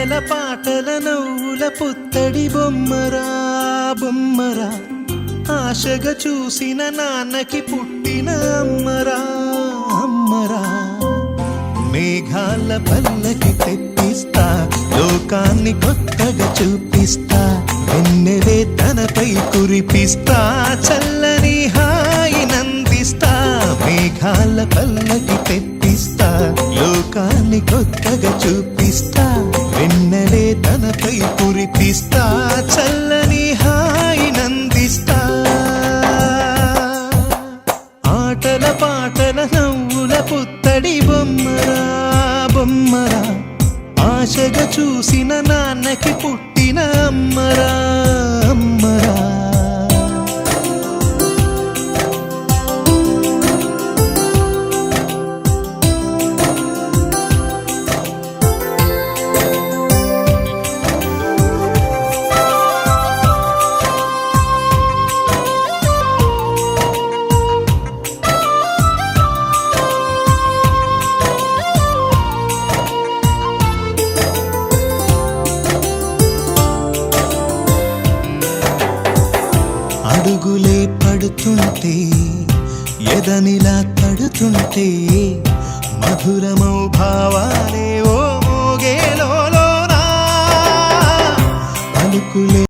ఆటల పాటల నవ్వుల పుత్తడి బొమ్మరా బొమ్మరా ఆశగా చూసిన నాన్నకి పుట్టిన అమ్మరా అమ్మరా మేఘాల పల్లకి తెప్పిస్తా లోకాన్ని కొత్తగా చూపిస్తా వెన్నెలే తనపై కురిపిస్తా చల్లని హాయి నందిస్తా మేఘాల పల్లకి తెప్పిస్తా లోకాన్ని కొత్తగా చూపిస్తా వెన్నెలే తనపై కురిపిస్తా చల్లని హాయి నందిస్తా ఆటల పాటల నవ్వుల పుత్తడి బొమ్మరా బొమ్మరా ఆశగా చూసిన నాన్నకి పుట్టిన అమ్మరా అమ్మరా అడుగులే పడుతుంటే ఎదనిలా తడుతుంటే మధురమౌ భావాలే ఓ మోగేలోనా పలుకులే